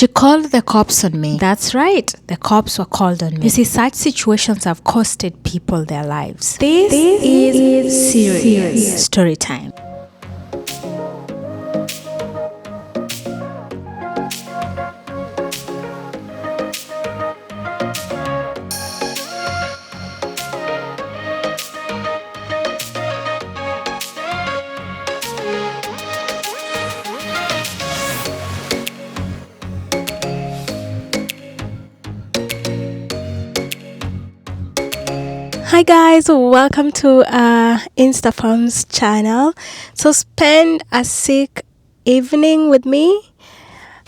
She called the cops on me. That's right, the cops were called on me. You see, such situations have costed people their lives. This is serious story time. Hi guys, welcome to F.A.M's channel. So spend a sick evening with me.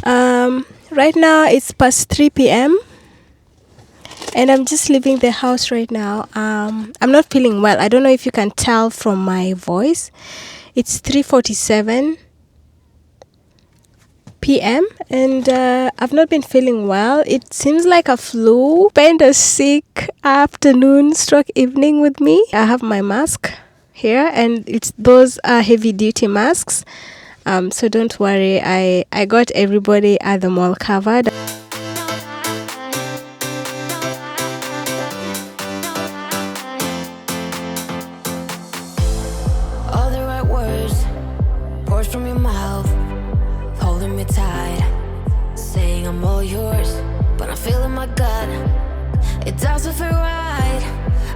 Right now it's past 3 p.m. and I'm just leaving the house right now. I'm not feeling well. I don't know if you can tell from my voice. It's 3:47 p.m. and I've not been feeling well. It seems like a flu. Spend a sick afternoon stroke evening with me. I have my mask here and it's those heavy duty masks. So don't worry, I got everybody at the mall covered. All the right words pours from your mouth, holding me tight, saying I'm all yours, but I'm feeling my gut. It doesn't feel right.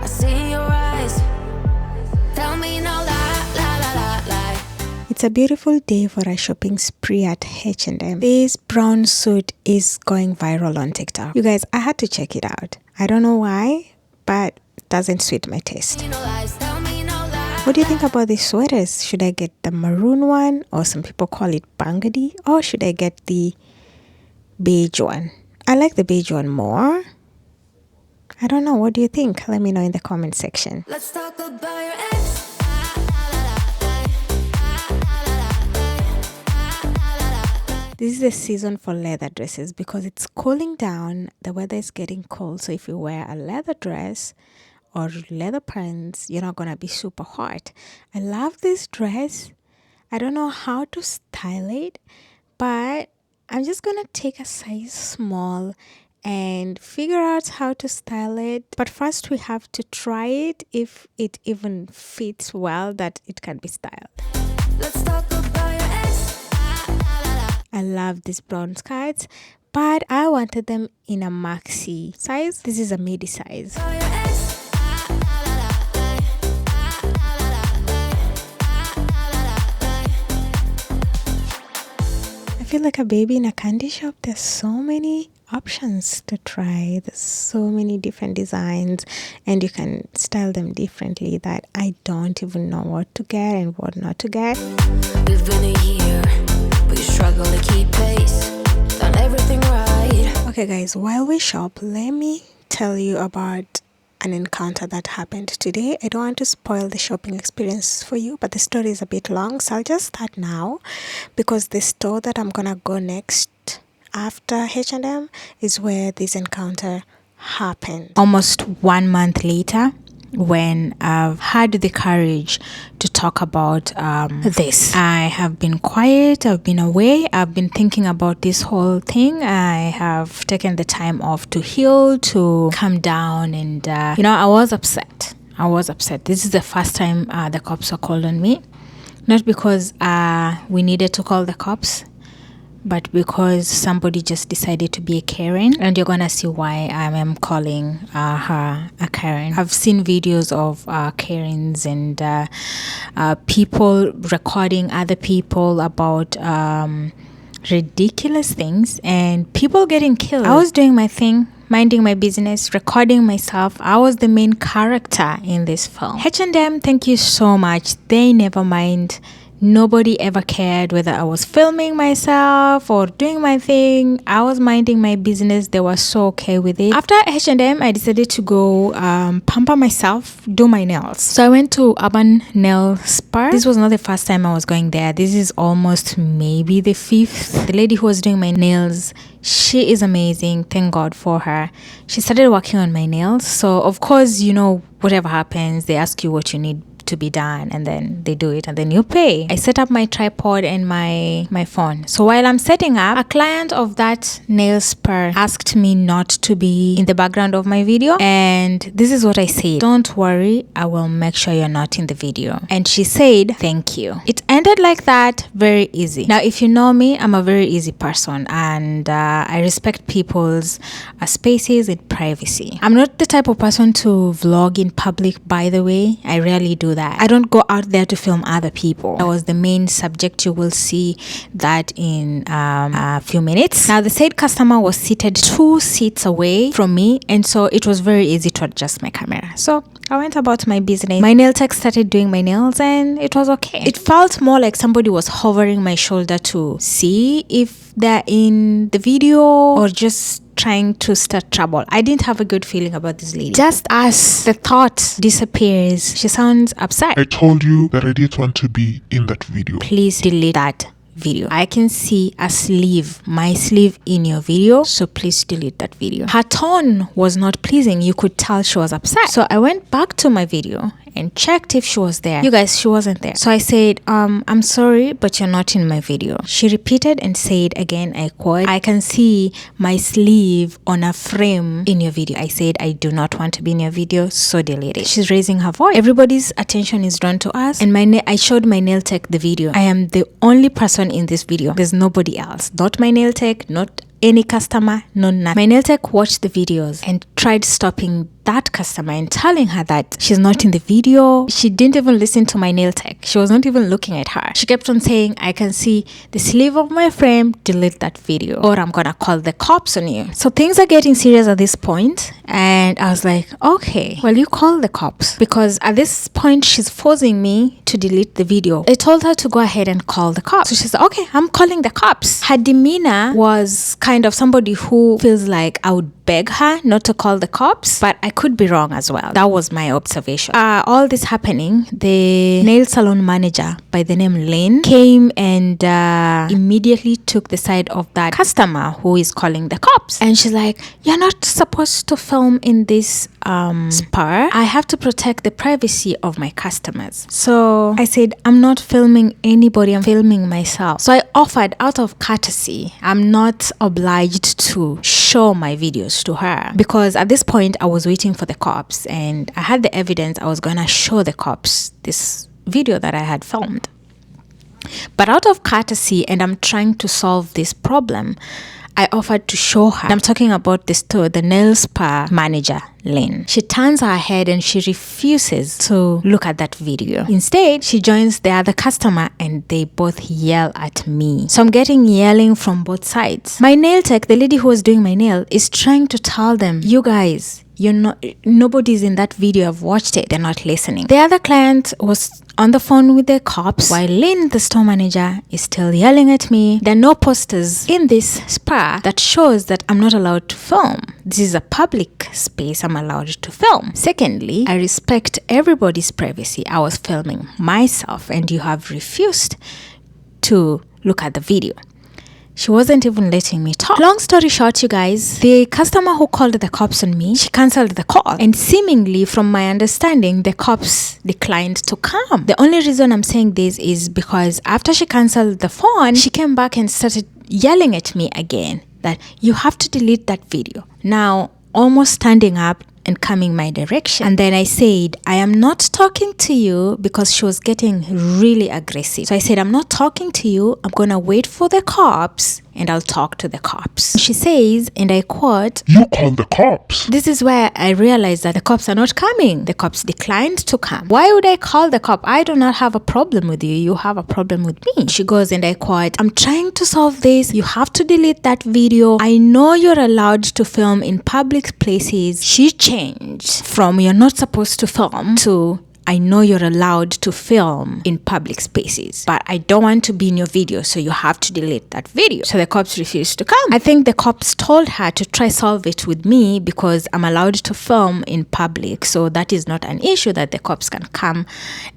I see in your eyes. Tell me no lie, lie, lie, lie, lie. It's a beautiful day for a shopping spree at H&M. This brown suit is going viral on TikTok. You guys, I had to check it out. I don't know why, but it doesn't suit my taste. No lies, tell me no lie. What do you think about these sweaters? Should I get the maroon one, or some people call it burgundy, or should I get the beige one? I like the beige one more. I don't know. What do you think? Let me know in the comment section. Let's talk about your ex. This is the season for leather dresses because it's cooling down. The weather is getting cold. So if you wear a leather dress or leather pants, you're not going to be super hot. I love this dress. I don't know how to style it, but I'm just going to take a size small and figure out how to style it. But first we have to try it if it even fits well that it can be styled. Let's talk about your ex. I love these brown skirts, but I wanted them in a maxi size. This is a midi size. About your ex. I feel like a baby in a candy shop. There's so many options to try. There's so many different designs and you can style them differently that I don't even know what to get and what not to get. We've been a year, but you struggle to keep pace. Done everything right. Okay guys, while we shop, let me tell you about an encounter that happened today. I don't want to spoil the shopping experience for you, but the story is a bit long, so I'll just start now because the store that I'm gonna go next after H&M is where this encounter happened. Almost 1 month later, when I've had the courage to talk about this. I have been quiet, I've been away, I've been thinking about this whole thing. I have taken the time off to heal, to calm down, and I was upset. This is the first time the cops were called on me. Not because we needed to call the cops, but because somebody just decided to be a Karen, and you're gonna see why I am calling her a Karen. I've seen videos of Karens and people recording other people about ridiculous things and people getting killed. I was doing my thing, minding my business, recording myself. I was the main character in this film. H&M, thank you so much. They never mind. Nobody ever cared whether I was filming myself or doing my thing. I was minding my business. They were so okay with it. After H&M, I decided to go pamper myself, do my nails. So I went to Urban Nail Spa. This was not the first time I was going there. This is almost maybe the 5th. The lady who was doing my nails, she is amazing. Thank God for her. She started working on my nails. So of course, whatever happens, they ask you what you need to be done, and then they do it and then you pay. I set up my tripod and my phone. So while I'm setting up, a client of that nail spa asked me not to be in the background of my video, and this is what I said: don't worry, I will make sure you're not in the video. And she said thank you. It ended like that, very easy. Now if you know me, I'm a very easy person, and I respect people's spaces and privacy. I'm not the type of person to vlog in public, by the way. I rarely do that. I don't go out there to film other people. That was the main subject. You will see that in a few minutes. Now the said customer was seated 2 seats away from me, and so it was very easy to adjust my camera. So I went about my business. My nail tech started doing my nails and it was okay. It felt more like somebody was hovering my shoulder to see if they're in the video or just trying to start trouble. I didn't have a good feeling about this lady. Just as the thought disappears, she sounds upset. I told you that I didn't want to be in that video. Please delete that video. I can see a sleeve, my sleeve, in your video, so please delete that video. Her tone was not pleasing. You could tell she was upset. So I went back to my video and checked if she was there. You guys, she wasn't there. So I said, I'm sorry, but you're not in my video. She repeated and said again, I quote, I can see my sleeve on a frame in your video. I said, I do not want to be in your video, so delete it. She's raising her voice. Everybody's attention is drawn to us, and I showed my nail tech the video. I am the only person in this video. There's nobody else. Not my nail tech, not any customer, no nothing. My nail tech watched the videos and tried stopping that customer and telling her that she's not in the video. She didn't even listen to my nail tech. She was not even looking at her. She kept on saying, I can see the sleeve of my frame, delete that video, or I'm gonna call the cops on you. So things are getting serious at this point, and I was like, okay, well, you call the cops, because at this point she's forcing me to delete the video. I told her to go ahead and call the cops. So she said, okay, I'm calling the cops. Her demeanor was kind of somebody who feels like I would beg her not to call the cops, but I could be wrong as well. That was my observation. All this happening, the nail salon manager by the name Lynn came and immediately took the side of that customer who is calling the cops. And she's like, you're not supposed to film in this spa. I have to protect the privacy of my customers. So I said, I'm not filming anybody, I'm filming myself. So I offered, out of courtesy, I'm not obliged to show my videos to her, because at this point I was waiting for the cops and I had the evidence. I was gonna show the cops this video that I had filmed. But out of courtesy, and I'm trying to solve this problem, I offered to show her. I'm talking about the store, the nail spa manager, Lynn. She turns her head and she refuses to look at that video. Instead, she joins the other customer and they both yell at me. So I'm getting yelling from both sides. My nail tech, the lady who was doing my nail, is trying to tell them, you guys, nobody's in that video. I've watched it. They're not listening. The other client was on the phone with the cops, while Lynn, the store manager, is still yelling at me. There are no posters in this spa that shows that I'm not allowed to film. This is a public space. I'm allowed to film. Secondly, I respect everybody's privacy. I was filming myself and you have refused to look at the video. She wasn't even letting me talk. Long story short, you guys, the customer who called the cops on me, she cancelled the call. And seemingly, from my understanding, the cops declined to come. The only reason I'm saying this is because after she cancelled the phone, she came back and started yelling at me again that you have to delete that video. Now, almost standing up and coming my direction. And then I said, I am not talking to you, because she was getting really aggressive. So I said, I'm not talking to you. I'm going to wait for the cops and I'll talk to the cops. She says, and I quote, you call the cops. This is where I realized that the cops are not coming. The cops declined to come. Why would I call the cop? I do not have a problem with you. You have a problem with me. She goes, and I quote, I'm trying to solve this. You have to delete that video. I know you're allowed to film in public places. She changed from you're not supposed to film to I know you're allowed to film in public spaces, but I don't want to be in your video, so you have to delete that video. So the cops refused to come. I think the cops told her to try solve it with me because I'm allowed to film in public, so that is not an issue that the cops can come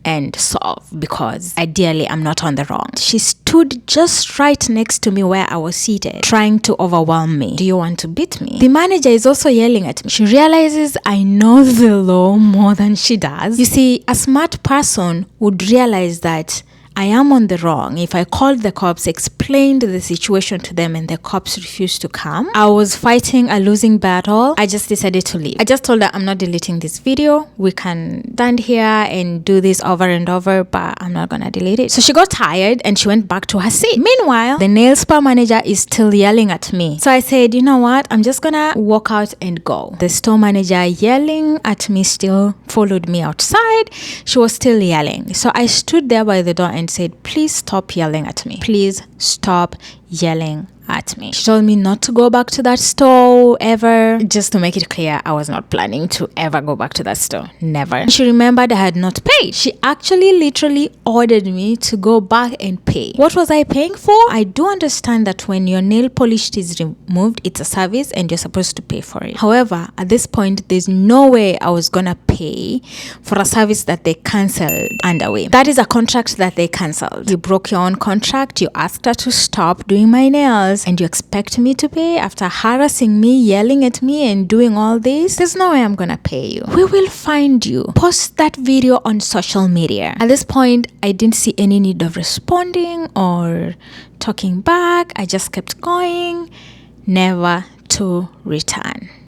and solve, because ideally I'm not on the wrong. She stood just right next to me where I was seated, trying to overwhelm me. Do you want to beat me? The manager is also yelling at me. She realizes I know the law more than she does. You see, See, a smart person would realize that I am on the wrong. If I called the cops, explained the situation to them, and the cops refused to come, I was fighting a losing battle. I just decided to leave. I just told her, I'm not deleting this video. We can stand here and do this over and over, but I'm not gonna delete it. So she got tired and she went back to her seat. Meanwhile, the nail spa manager is still yelling at me. So I said, you know what? I'm just gonna walk out and go. The store manager yelling at me still followed me outside. She was still yelling. So I stood there by the door and said, please stop yelling at me. Please stop yelling at me. She told me not to go back to that store ever. Just to make it clear, I was not planning to ever go back to that store. Never. She remembered I had not paid. She actually literally ordered me to go back and pay. What was I paying for? I do understand that when your nail polish is removed, it's a service and you're supposed to pay for it. However, at this point, there's no way I was gonna pay for a service that they cancelled underway. That is a contract that they cancelled. You broke your own contract. You asked her to stop doing my nails, and you expect me to pay after harassing me, yelling at me, and doing all this? There's no way I'm gonna pay you. We will find you. Post that video on social media. At this point, I didn't see any need of responding or talking back. I just kept going, never to return.